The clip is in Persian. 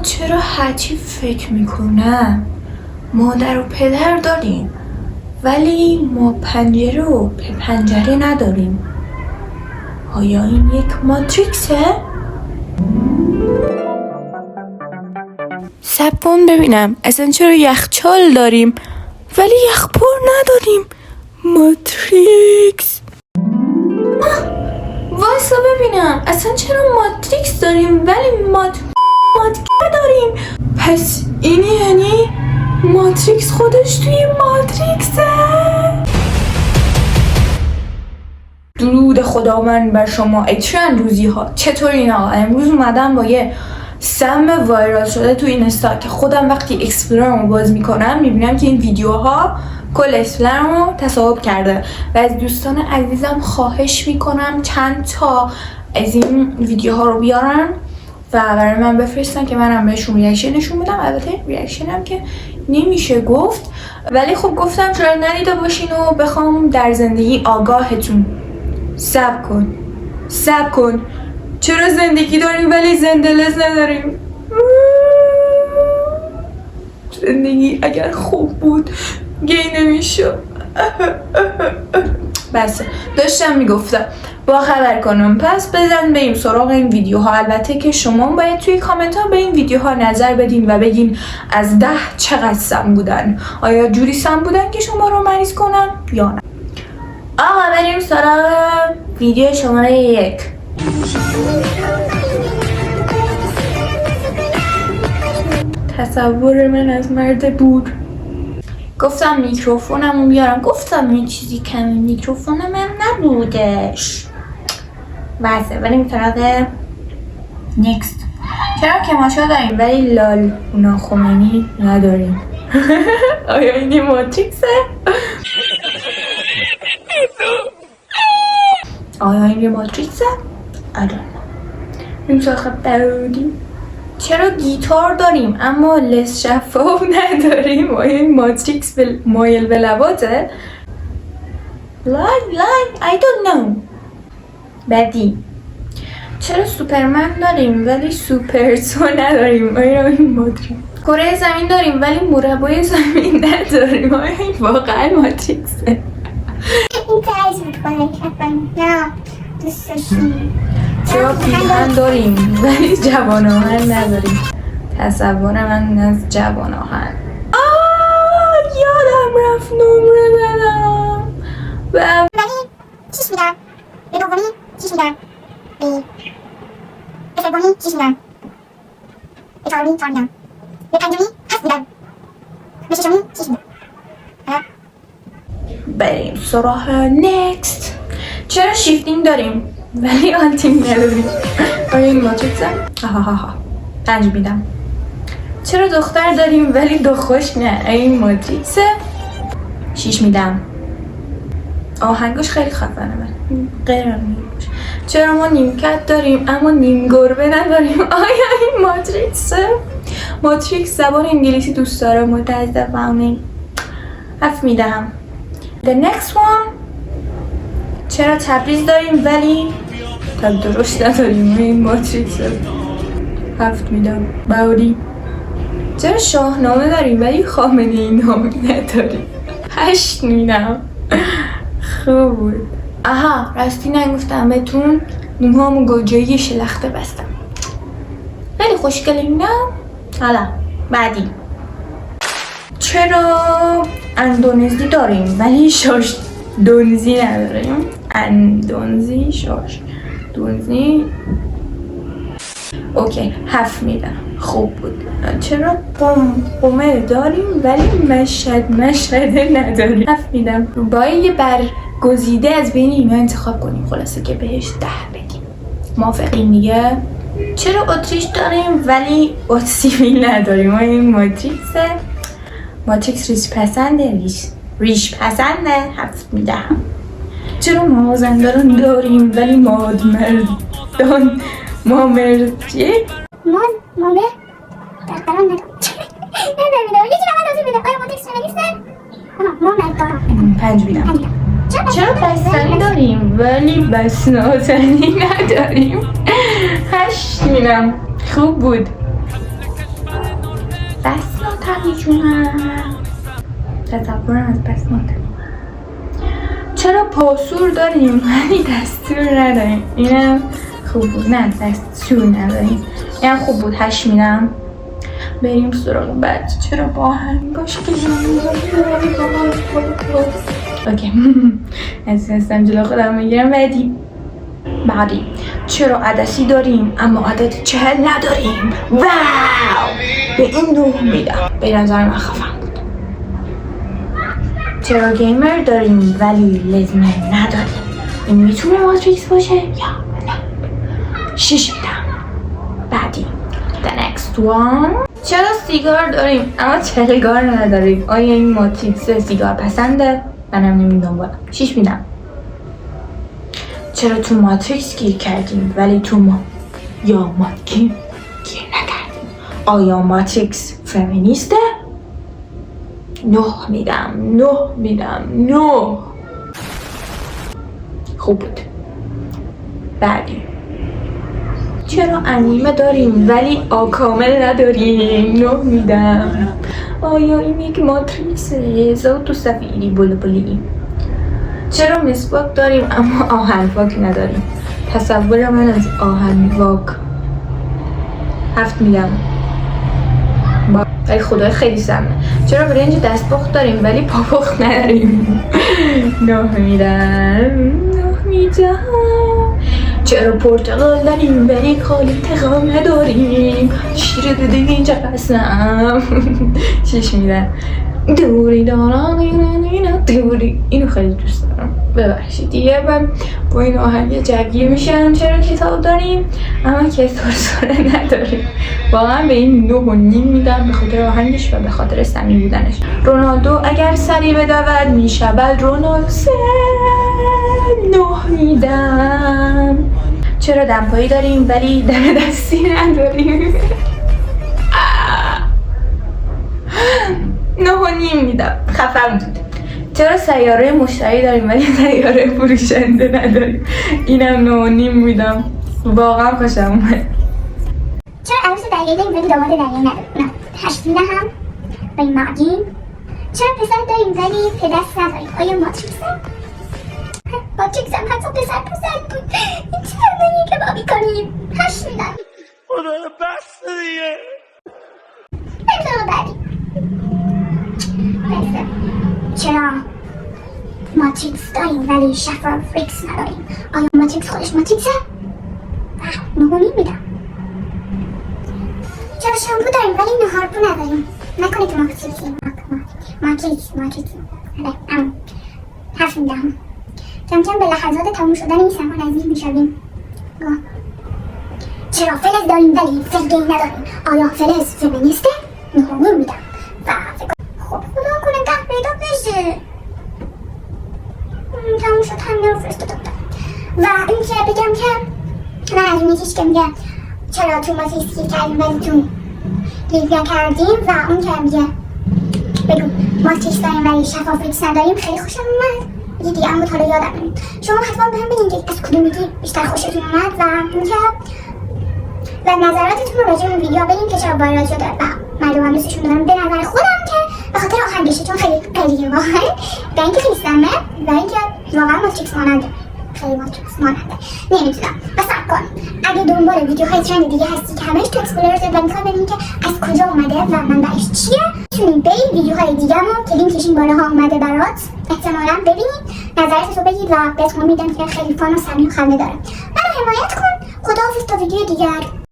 چرا هرچی فکر میکنم مادر و پدر داریم ولی ما پنجره و پنجره نداریم. آیا این یک ماتریکسه؟ صبر کن ببینم اصلا چرا یخچال داریم ولی یخپر نداریم. ماتریکس. وایسا ببینم اصلا چرا ماتریکس داریم ولی ماتگر داریم. پس این یعنی ماتریکس خودش توی ماتریکسه. درود خداوند بر شما ای چند روزی ها. چطورین آقا؟ امروز اومدم با یه سم وایرال شده تو اینستا که خودم وقتی اکسپلورم باز میکنم میبینم که این ویدیوها کل اکسپلورم رو تصاحب کرده و از دوستان عزیزم خواهش میکنم چند تا از این ویدیوها رو بیارن و برای من بفرستن که منم بهشون ریاکشن نشون بدم. البته ریاکشنم که نمیشه گفت ولی خب گفتم شاید ندیده باشین و بخوام در زندگی آگاهتون. صبر کن چرا زندگی داریم ولی زندلز نداریم؟ زندگی اگر خوب بود گی نمیشد. بس داشتم میگفتم با خبر کنم. پس بزن بریم سراغ این ویدیوها. البته که شما باید توی کامنت ها به این ویدیوها نظر بدین و بگین از 10 چقدر سم بودن. آیا جوری سم بودن که شما رو مریض کنن یا نه؟ آقا بریم سراغ ویدیو شماره 1. تصور من از مرد بود. گفتم میکروفونمو بیارم. گفتم یه چیزی کمی میکروفونم هم نبودش. بسه بریم سراغ نیکست. چرا کماشا داریم ولی لال ناخمینی نداریم؟ آیا این ماتریکسه؟ آیا این ماتریکسه؟ این ساخه برودیم. چرا گیتار داریم اما لس شفاف نداریم؟ آیا این ماتریکس مایل به لباته؟ I don't know. بعدی چرا سوپرمن داریم ولی سوپرسو نداریم؟ آیا این ماتریکس؟ کره زمین داریم ولی مربای زمین نداریم. آیا این واقعا ماتریکسه؟ این تعریف میکنه نه دوست داشتیم. چرا پیهن داریم ولی جوان آهن نداریم؟ تصور من از جوان آهن. یادم رفت نمره بدم. ولی چیش میدم به دومی چیش میدم به سومی چیش میدم به چهارمی 4 میدم به پنجمی 7 میدم به ششمی 6 میدم. بریم سراغ نکست. چرا شیفتینگ داریم ولی آنتینگ نداریم؟ آیا این ماتریکسه؟ 5 میدم. چرا دختر داریم ولی دختر نه؟ آیا این ماتریکسه؟ 6 میدم. آهنگش خیلی خفنه. من غیر میگوش. چرا ما نیمکت داریم اما نیم گربه نداریم؟ آیا این ماتریکسه؟ ماتریکس زبان انگلیسی دوست داره متاسفانه. 7 میدم. The next one. چرا تبریز داریم ولی درشت نداریم؟ این ماتریکسه. 7 میدم. باوری. چرا شاهنامه داریم ولی خامنه‌ای نامه نداریم؟ 8 میدم. خوب بود. راستی نگفتم بهتون موهامو گوجه‌ای شلخته بستم. خیلی خوشگله نه؟ حالا بعدی. چرا اندونزی داریم ولی شاش دونزی نداریم؟ اندونزی شاش دونزی. اوکی 7 میدم. خوب بود. چرا قمه داریم ولی مشهده نداریم؟ 7 میدم. باید یه برگزیده از بین اینا انتخاب کنیم خلاصه که بهش 10 بدیم. موافقین دیگه؟ چرا اتریش داریم ولی اتسیبیل نداریم؟ این ماتریکسه. ماتریکس ریش پسنده. 7 میدم. چرا مازندران داریم ولی مادمردان مامرچی؟ مامر دقیقا ندارم. نمیدونم یکی به من توضیح بده. آیا ماتریکس نیستن؟ مامر دارم. 5 میدم. چرا بستنی داریم ولی بسناتنی نداریم؟ 8 میدم. خوب بود. جونم تصورم از بس مانده. چرا پاسور داریم ولی دستور نداریم؟ اینم خوب بود. نه دستور نداریم، اینم خوب بود. 8 میدم. بریم سراغ بعد. چرا با هم باشه که اوکی از هستم جلو خودم میگیرم. بعدی چرا عدسی داریم اما عدد 40 نداریم؟ واو، به این 9 میدم. به نظر من خفن بود. چرا گیمر داریم ولی لزمه نداریم؟ این میتونه ماتریکس باشه یا نه؟ 6 میدم. بعدی the next one. چرا سیگار داریم اما چلگار نداریم؟ آیا این ماتریکس سیگار پسنده؟ منم نمیدونم بالا. 6 میدم. چرا تو ماتریکس گیر کردیم ولی تو ما گیر نکردیم؟ آیا ماتریکس فمینیسته؟ 9 میدم. 9 خوب بود. بعدی چرا انیمه داریم ولی آکامل نداریم؟ 9 میدم. آیا این یک ماتریکسه؟ زود و سفیری بلبلی. چرا مسواک داریم اما آهنواک نداریم؟ تصور من از آهنواک 7 میدم. ای خدای خیلی سمه. چرا برنج دستپخت داریم ولی پاپخت نداریم؟ 9 میدم. چرا پرتقال داریم ولی خالی تقام نداریم؟ شیر دیده اینجا قسم. 6 میدم. دوری دارم دوری. اینو خیلی دوست دارم. ببخشید دیگه من با این آهنگ جگیر میشم. چرا کتاب داریم اما کتاب سوره نداریم؟ واقعا به این 9.5 میدم به خاطر آهنگش و به خاطر صمیمی بودنش. رونالدو اگر سری بدود میشود رونالسه. 9 میدم. چرا دمپایی داریم ولی دم دستی نداریم؟ 9.5 میدم. خفن بود. چرا سیاره مشتری داریم ولی سیاره فروشنده نداریم؟ اینم 9.5 میدم. واقعا خوشم اومد. چرا عروس دریایی داریم ولی داماد دریایی نداریم؟ 8 میدم. به این معجین. چرا پسر داریم ولی پدست نداریم؟ آیا ماتریکسه؟ ماتریکس هم حتی پسر بود. این چه فرمانیه که ما بیکنیم؟ 8 میدم. خدا بس دیگه. نمیتونم بعدی. چرا ماتریکس داریم ولی شفافریکس نداریم؟ آیا ماتریکس خودش ماتریکسه؟ 9.5 میدم. چرا شامپو داریم ولی نهارپو نداریم؟ نکنه که ماتریکس. آره 7 میدم. کم کم به لحظات تموم شدن این سفر نزدیک میشویم. چرا فلز داریم ولی فلگی نداریم؟ آیا فلز فمینیسته؟ 9.5 میدم. و خب خدا کنه ده پیدا بشه. تموم شد همین رو فرستادم. و این که بگم که من از اون یکیش که میگه چرا تو ماتریکس گیر کردیم ولی تو گیر نکردیم و اون که میگه بگو ماتریکس داریم ولی شفافریکس نداریم خیلی خوشم اومد. یه دیگه هم بود حالا یادم نمید. شما حتما به هم بگین که از کدوم یکی بیشتر خوشتون اومد و این که و نظراتتون رو راجع به ویدیو بگین که چرا وایرال شده و مردم هم دوستشون دارن. به نظر خودم که به خاطر آهنگشه چون خیلی قلیه واقعا و اینکه خیلی سمه و اینکه واقعا ماتریکس ماننده. خیلی ماتریکس ماننده. نمیدونم و صبر کن اگه دنبال ویدیوهای ترند دیگه هستی که همش تو اکسپلوررز و میخوای ببینید که از کجا اومده و منبعش چیه میتونید برید ویدیوهای دیگه‌مو که لینکش این بالاها اومده برات احتمالاً ببینید نظرتو بگید و بهتون میدم که خیلی فان و صمیمی و خنده داره. منو حمایت کن. خداحافظ تا ویدیو دیگر.